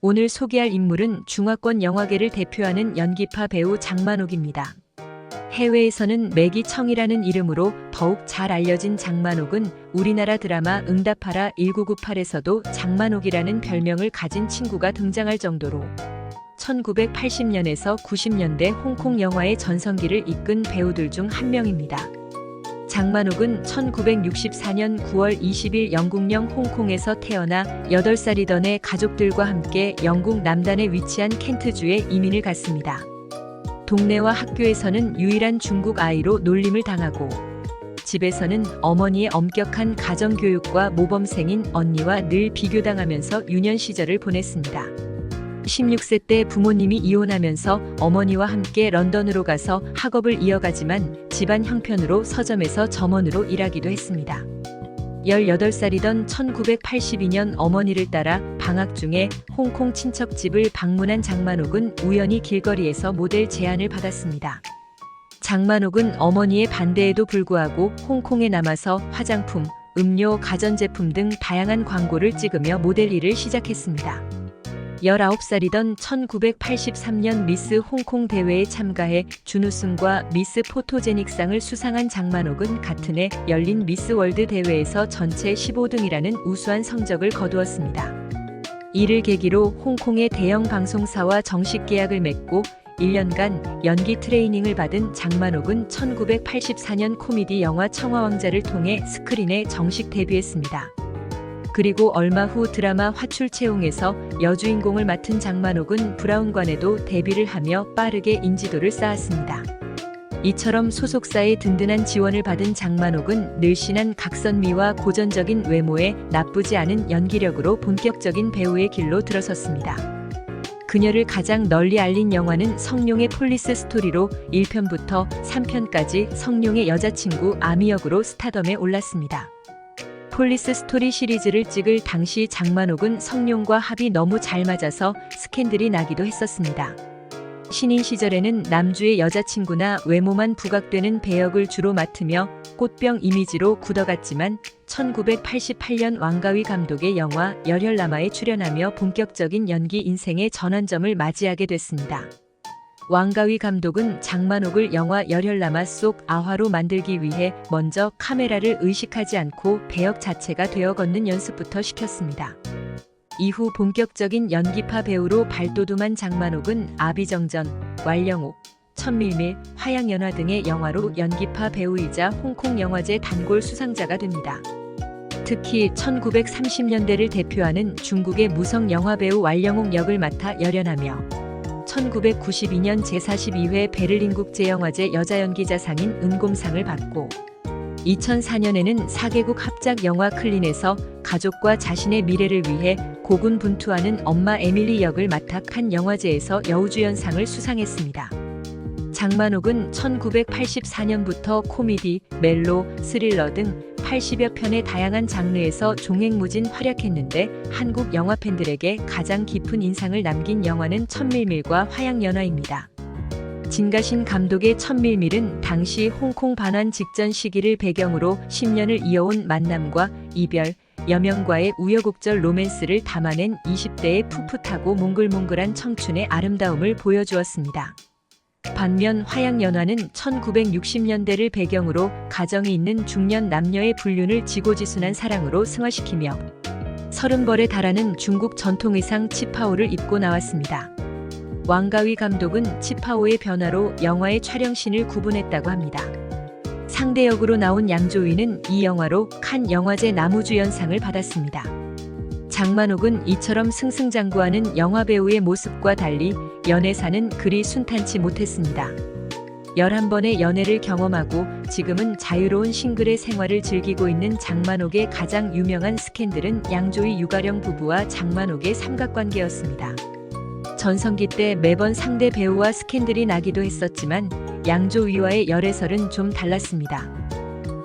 오늘 소개할 인물은 중화권 영화계를 대표하는 연기파 배우 장만옥입니다. 해외에서는 매기청이라는 이름으로 더욱 잘 알려진 장만옥은 우리나라 드라마 응답하라 1998에서도 장만옥이라는 별명을 가진 친구가 등장할 정도로 1980년에서 90년대 홍콩 영화의 전성기를 이끈 배우들 중 한 명입니다. 장만옥은 1964년 9월 20일 영국령 홍콩에서 태어나 8살이던 해 가족들과 함께 영국 남단에 위치한 켄트주에 이민을 갔습니다. 동네와 학교에서는 유일한 중국 아이로 놀림을 당하고 집에서는 어머니의 엄격한 가정교육과 모범생인 언니와 늘 비교당하면서 유년 시절을 보냈습니다. 16세 때 부모님이 이혼하면서 어머니와 함께 런던으로 가서 학업을 이어가지만 집안 형편으로 서점에서 점원으로 일하기도 했습니다. 18살이던 1982년 어머니를 따라 방학 중에 홍콩 친척 집을 방문한 장만옥은 우연히 길거리에서 모델 제안을 받았습니다. 장만옥은 어머니의 반대에도 불구하고 홍콩에 남아서 화장품, 음료, 가전제품 등 다양한 광고를 찍으며 모델 일을 시작했습니다. 19살이던 1983년 미스 홍콩 대회에 참가해 준우승과 미스 포토제닉상을 수상한 장만옥은 같은 해 열린 미스 월드 대회에서 전체 15등이라는 우수한 성적을 거두었습니다. 이를 계기로 홍콩의 대형 방송사와 정식 계약을 맺고 1년간 연기 트레이닝을 받은 장만옥은 1984년 코미디 영화 청화왕자를 통해 스크린에 정식 데뷔했습니다. 그리고 얼마 후 드라마 화출채용에서 여주인공을 맡은 장만옥은 브라운관에도 데뷔를 하며 빠르게 인지도를 쌓았습니다. 이처럼 소속사의 든든한 지원을 받은 장만옥은 늘씬한 각선미와 고전적인 외모에 나쁘지 않은 연기력으로 본격적인 배우의 길로 들어섰습니다. 그녀를 가장 널리 알린 영화는 성룡의 폴리스 스토리로 1편부터 3편까지 성룡의 여자친구 아미 역으로 스타덤에 올랐습니다. 폴리스 스토리 시리즈를 찍을 당시 장만옥은 성룡과 합이 너무 잘 맞아서 스캔들이 나기도 했었습니다. 신인 시절에는 남주의 여자친구나 외모만 부각되는 배역을 주로 맡으며 꽃병 이미지로 굳어갔지만 1988년 왕가위 감독의 영화 열혈남아에 출연하며 본격적인 연기 인생의 전환점을 맞이하게 됐습니다. 왕가위 감독은 장만옥을 영화 열혈남아 속 아화로 만들기 위해 먼저 카메라를 의식하지 않고 배역 자체가 되어 걷는 연습부터 시켰습니다. 이후 본격적인 연기파 배우로 발돋움한 장만옥은 아비정전, 왈령옥, 천밀밀, 화양연화 등의 영화로 연기파 배우이자 홍콩 영화제 단골 수상자가 됩니다. 특히 1930년대를 대표하는 중국의 무성 영화배우 왈령옥 역을 맡아 열연하며 1992년 제42회 베를린 국제영화제 여자연기자상인 은곰상을 받고 2004년에는 4개국 합작 영화 클린에서 가족과 자신의 미래를 위해 고군분투하는 엄마 에밀리 역을 맡아 칸 영화제에서 여우주연상을 수상했습니다. 장만옥은 1984년부터 코미디, 멜로, 스릴러 등 80여 편의 다양한 장르에서 종횡무진 활약했는데 한국 영화 팬들에게 가장 깊은 인상을 남긴 영화는 천밀밀과 화양연화입니다. 진가신 감독의 천밀밀은 당시 홍콩 반환 직전 시기를 배경으로 10년을 이어온 만남과 이별, 여명과의 우여곡절 로맨스를 담아낸 20대의 풋풋하고 몽글몽글한 청춘의 아름다움을 보여주었습니다. 반면 화양연화는 1960년대를 배경으로 가정이 있는 중년 남녀의 불륜을 지고지순한 사랑으로 승화시키며 30벌에 달하는 중국 전통의상 치파오를 입고 나왔습니다. 왕가위 감독은 치파오의 변화로 영화의 촬영신을 구분했다고 합니다. 상대 역으로 나온 양조위는 이 영화로 칸 영화제 남우주연상을 받았습니다. 장만옥은 이처럼 승승장구하는 영화배우의 모습과 달리 연애사는 그리 순탄치 못했습니다. 11번의 연애를 경험하고 지금은 자유로운 싱글의 생활을 즐기고 있는 장만옥의 가장 유명한 스캔들은 양조위 유가령 부부와 장만옥의 삼각관계였습니다. 전성기 때 매번 상대 배우와 스캔들이 나기도 했었지만 양조위와의 열애설은 좀 달랐습니다.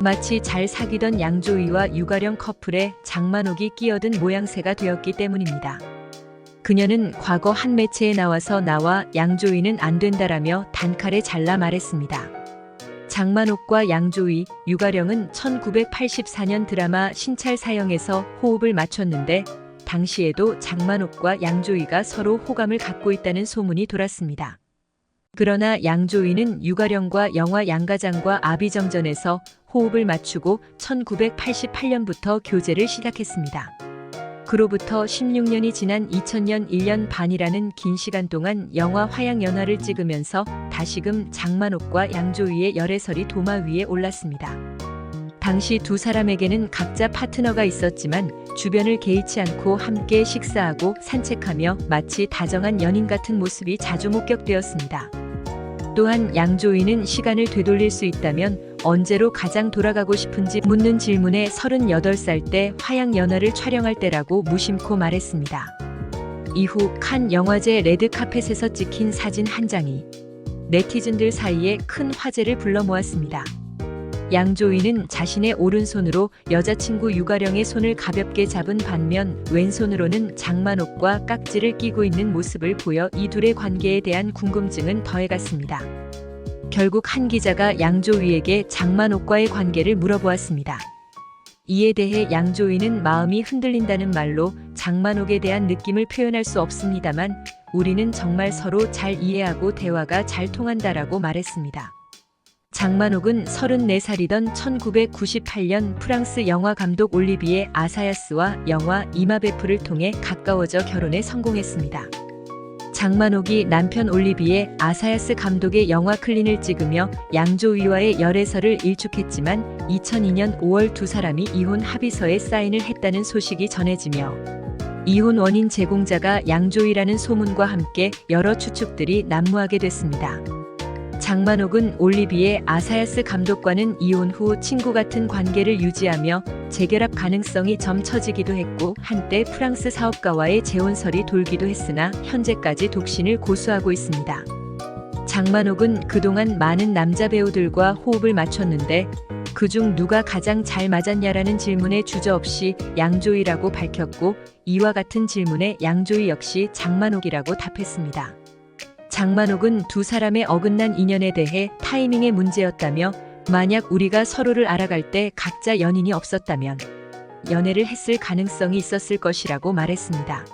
마치 잘 사귀던 양조위와 유가령 커플에 장만옥이 끼어든 모양새가 되었기 때문입니다. 그녀는 과거 한 매체에 나와서 나와 양조위는 안 된다라며 단칼에 잘라 말했습니다. 장만옥과 양조위, 유가령은 1984년 드라마 신찰사형에서 호흡을 맞췄는데 당시에도 장만옥과 양조위가 서로 호감을 갖고 있다는 소문이 돌았습니다. 그러나 양조위는 유가령과 영화 양가장과 아비정전에서 호흡을 맞추고 1988년부터 교제를 시작했습니다. 그로부터 16년이 지난 2000년 1년 반이라는 긴 시간 동안 영화 화양연화를 찍으면서 다시금 장만옥과 양조위의 열애설이 도마 위에 올랐습니다. 당시 두 사람에게는 각자 파트너가 있었지만 주변을 개의치 않고 함께 식사하고 산책하며 마치 다정한 연인 같은 모습이 자주 목격되었습니다. 또한 양조위는 시간을 되돌릴 수 있다면 언제로 가장 돌아가고 싶은지 묻는 질문에 38살 때 화양연화를 촬영할 때라고 무심코 말했습니다. 이후 칸 영화제 레드카펫에서 찍힌 사진 한 장이 네티즌들 사이에 큰 화제를 불러 모았습니다. 양조위는 자신의 오른손으로 여자친구 유가령의 손을 가볍게 잡은 반면 왼손으로는 장만옥과 깍지를 끼고 있는 모습을 보여 이 둘의 관계에 대한 궁금증은 더해갔습니다. 결국 한 기자가 양조위에게 장만옥과의 관계를 물어보았습니다. 이에 대해 양조위는 마음이 흔들린다는 말로 장만옥에 대한 느낌을 표현할 수 없습니다만 우리는 정말 서로 잘 이해하고 대화가 잘 통한다라고 말했습니다. 장만옥은 34살이던 1998년 프랑스 영화 감독 올리비에 아사야스와 영화 이마베프를 통해 가까워져 결혼에 성공했습니다. 장만옥이 남편 올리비에 아사야스 감독의 영화 클린을 찍으며 양조위와의 열애설을 일축했지만 2002년 5월 두 사람이 이혼 합의서에 사인을 했다는 소식이 전해지며 이혼 원인 제공자가 양조위라는 소문과 함께 여러 추측들이 난무하게 됐습니다. 장만옥은 올리비에 아사야스 감독과는 이혼 후 친구 같은 관계를 유지하며 재결합 가능성이 점쳐지기도 했고 한때 프랑스 사업가와의 재혼설이 돌기도 했으나 현재까지 독신을 고수하고 있습니다. 장만옥은 그동안 많은 남자 배우들과 호흡을 맞췄는데 그중 누가 가장 잘 맞았냐라는 질문에 주저없이 양조위라고 밝혔고 이와 같은 질문에 양조위 역시 장만옥이라고 답했습니다. 장만옥은 두 사람의 어긋난 인연에 대해 타이밍의 문제였다며 만약 우리가 서로를 알아갈 때 각자 연인이 없었다면 연애를 했을 가능성이 있었을 것이라고 말했습니다.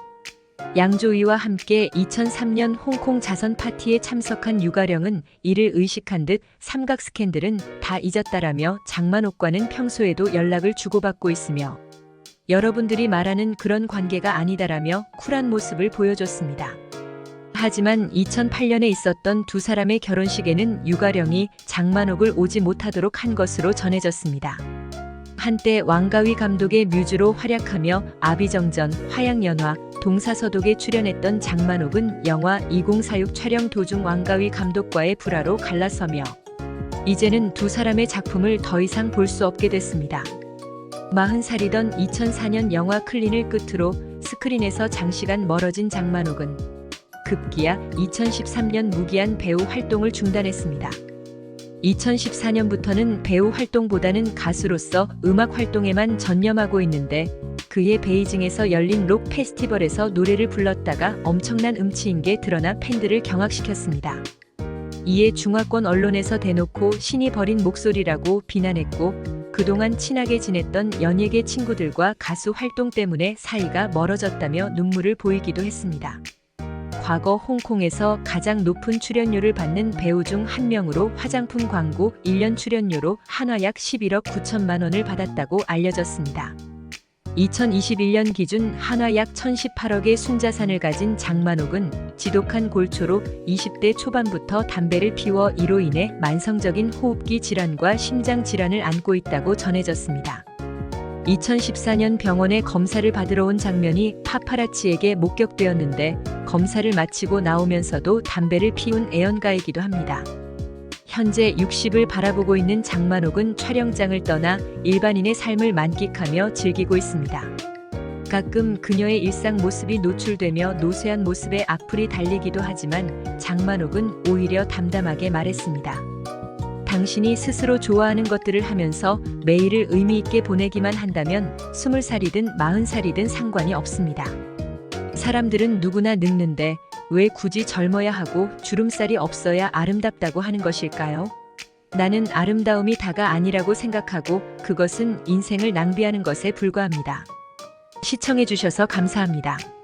양조위와 함께 2003년 홍콩 자선 파티에 참석한 유가령은 이를 의식한 듯 삼각 스캔들은 다 잊었다라며 장만옥과는 평소에도 연락을 주고받고 있으며 여러분들이 말하는 그런 관계가 아니다라며 쿨한 모습을 보여줬습니다. 하지만 2008년에 있었던 두 사람의 결혼식에는 유가령이 장만옥을 오지 못하도록 한 것으로 전해졌습니다. 한때 왕가위 감독의 뮤즈로 활약하며 아비정전, 화양연화, 동사서독에 출연했던 장만옥은 영화 2046 촬영 도중 왕가위 감독과의 불화로 갈라서며 이제는 두 사람의 작품을 더 이상 볼 수 없게 됐습니다. 40살이던 2004년 영화 클린을 끝으로 스크린에서 장시간 멀어진 장만옥은 급기야 2013년 무기한 배우 활동을 중단했습니다. 2014년부터는 배우 활동보다는 가수로서 음악 활동에만 전념하고 있는데 그해 베이징에서 열린 록 페스티벌에서 노래를 불렀다가 엄청난 음치인 게 드러나 팬들을 경악시켰습니다. 이에 중화권 언론에서 대놓고 신이 버린 목소리라고 비난했고 그동안 친하게 지냈던 연예계 친구들과 가수 활동 때문에 사이가 멀어졌다며 눈물을 보이기도 했습니다. 과거 홍콩에서 가장 높은 출연료를 받는 배우 중 한 명으로 화장품 광고 1년 출연료로 한화 약 11억 9천만 원을 받았다고 알려졌습니다. 2021년 기준 한화 약 1018억의 순자산을 가진 장만옥은 지독한 골초로 20대 초반부터 담배를 피워 이로 인해 만성적인 호흡기 질환과 심장 질환을 앓고 있다고 전해졌습니다. 2014년 병원에 검사를 받으러 온 장면이 파파라치에게 목격되었는데 검사를 마치고 나오면서도 담배를 피운 애연가이기도 합니다. 현재 60을 바라보고 있는 장만옥은 촬영장을 떠나 일반인의 삶을 만끽하며 즐기고 있습니다. 가끔 그녀의 일상 모습이 노출되며 노쇠한 모습에 악플이 달리기도 하지만 장만옥은 오히려 담담하게 말했습니다. 당신이 스스로 좋아하는 것들을 하면서 매일을 의미 있게 보내기만 한다면 20살이든 40살이든 상관이 없습니다. 사람들은 누구나 늙는데 왜 굳이 젊어야 하고 주름살이 없어야 아름답다고 하는 것일까요? 나는 아름다움이 다가 아니라고 생각하고 그것은 인생을 낭비하는 것에 불과합니다. 시청해주셔서 감사합니다.